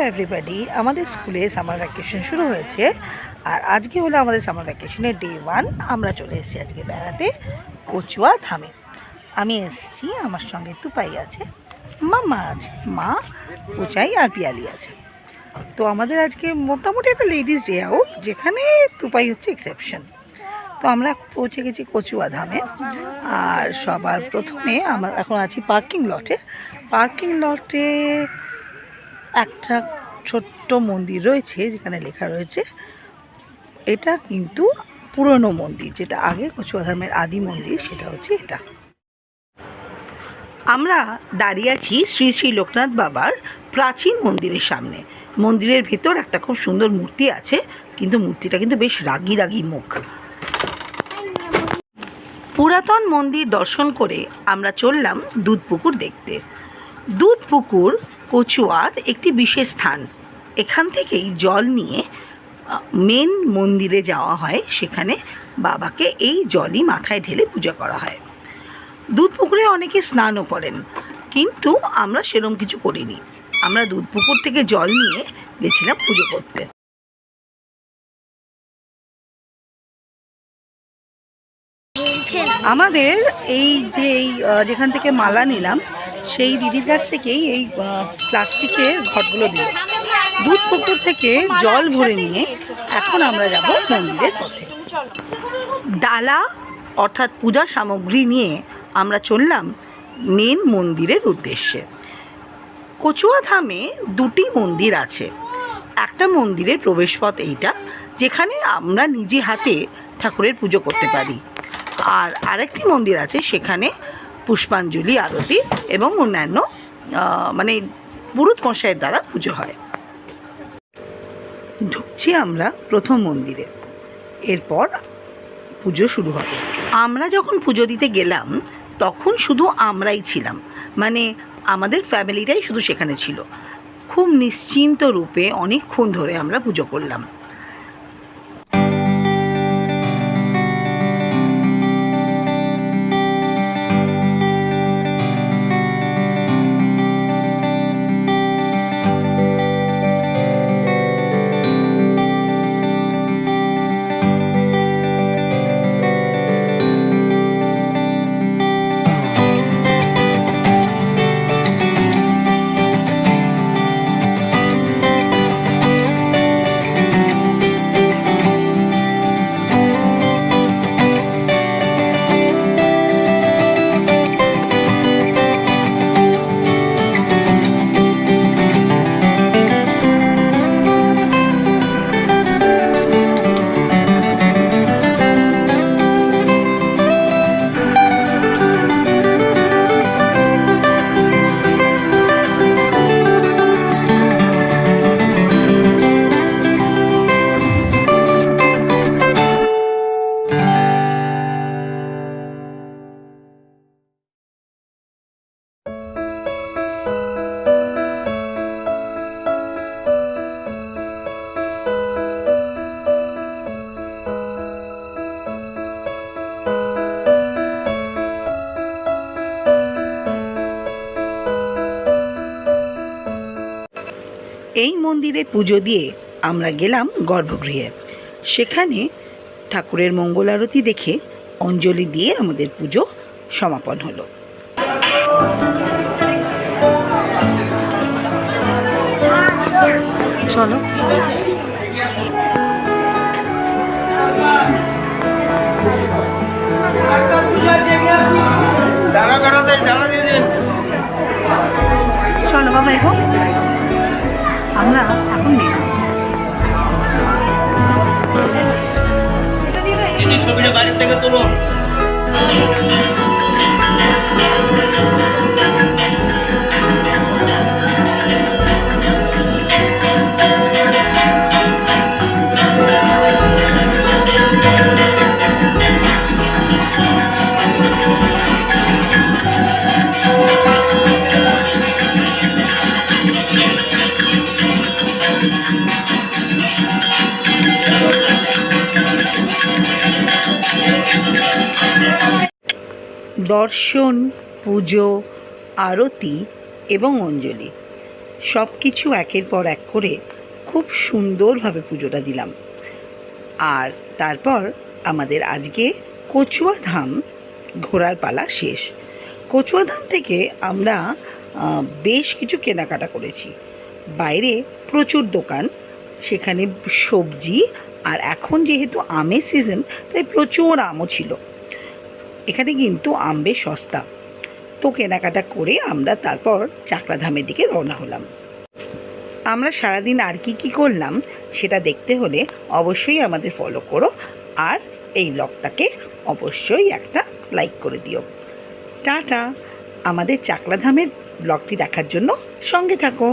Everybody, আমাদের স্কুলে summer vacation শুরু হয়েছে। আর আজকে হলো আমাদের সামার ভ্যাকেশনের ডে 1। আমরা চলে এসেছি আজকে বেড়াতে কচুয়া ধামে। আমি এসেছি, আমার সঙ্গে তুপাই আছে, মাম্মা আছে, মা, পুচাই আর পিয়ালি আছে। তো আমাদের আজকে মোটামুটি একটা লেডিস ডে আউট, যেখানে তুপাই হচ্ছে এক্সেপশন। তো আমরা পৌঁছে গেছি কচুয়া ধামে। আর সবার প্রথমে আমরা এখন আছি পার্কিং লটে একটা ছোট্ট মন্দির রয়েছে, যেখানে লেখা রয়েছে এটা কিন্তু পুরনো মন্দির, যেটা আগে কচুয়া ধামের আদি মন্দির, সেটা হচ্ছে এটা। আমরা দাঁড়িয়ে আছি শ্রী শ্রী লোকনাথ বাবার প্রাচীন মন্দিরের সামনে। মন্দিরের ভেতর একটা খুব সুন্দর মূর্তি আছে, কিন্তু মূর্তিটা কিন্তু বেশ রাগী রাগী মুখ। পুরাতন মন্দির দর্শন করে আমরা চললাম দুধপুকুর দেখতে। দুধপুকুর কচুয়ার একটি বিশেষ স্থান। এখান থেকেই জল নিয়ে মেন মন্দিরে যাওয়া হয়, সেখানে বাবাকে এই জলই মাথায় ঢেলে পূজা করা হয়। দুধপুকুরে অনেকে স্নানও করেন, কিন্তু আমরা সেরকম কিছু করিনি। আমরা দুধপুকুর থেকে জল নিয়ে গেছিলাম পুজো করতে। আমাদের এই যে যেখান থেকে মালা নিলাম, সেই দিদির কাছ থেকেই এই প্লাস্টিকের ঘটগুলো দিল। দুধপুকুর থেকে জল ভরে নিয়ে এখন আমরা যাব মন্দিরের পথে। ডালা অর্থাৎ পূজা সামগ্রী নিয়ে আমরা চললাম মেন মন্দিরের উদ্দেশ্যে। কচুয়া ধামে দুটি মন্দির আছে। একটা মন্দিরের প্রবেশপথ এইটা, যেখানে আমরা নিজে হাতে ঠাকুরের পুজো করতে পারি। আর আরেকটি মন্দির আছে, সেখানে পুষ্পাঞ্জলি আরতি এবং অন্যান্য পুরোহিত মশাইয়ের দ্বারা পুজো হয়। ঢুকছি আমরা প্রথম মন্দিরে, এরপর পুজো শুরু হবে। আমরা যখন পুজো দিতে গেলাম তখন শুধু আমরাই ছিলাম, আমাদের ফ্যামিলিটাই শুধু সেখানে ছিল। খুব নিশ্চিন্ত রূপে অনেকক্ষণ ধরে আমরা পুজো করলাম। এই মন্দিরে পুজো দিয়ে আমরা গেলাম গর্ভগৃহে। সেখানে ঠাকুরের মঙ্গল আরতি দেখে অঞ্জলি দিয়ে আমাদের পুজো সমাপন হলো। চলো চলো বাবা, এখন আমরা এখন ছবিটা বাইরের থেকে তুলো। দর্শন, পুজো, আরতি এবং অঞ্জলি সব কিছু একের পর এক করে খুব সুন্দরভাবে পুজোটা দিলাম। আর তারপর আমাদের আজকে কচুয়া ধাম ঘোরার পালা শেষ। কচুয়া ধাম থেকে আমরা বেশ কিছু কেনাকাটা করেছি। বাইরে প্রচুর দোকান, সেখানে সবজি, আর এখন যেহেতু আমের সিজন তাই প্রচুর আমও ছিল। এখানে কিন্তু আম বেশ সস্তা। তো কেনাকাটা করে আমরা তারপর চাকলাধামের দিকে রওনা হলাম। আমরা সারাদিন আর কি করলাম সেটা দেখতে হলে অবশ্যই আমাদের ফলো করো, আর এই ব্লগটাকে অবশ্যই একটা লাইক করে দিও। টাটা। আমাদের চাকলাধামের ব্লগটি দেখার জন্য সঙ্গে থাকো।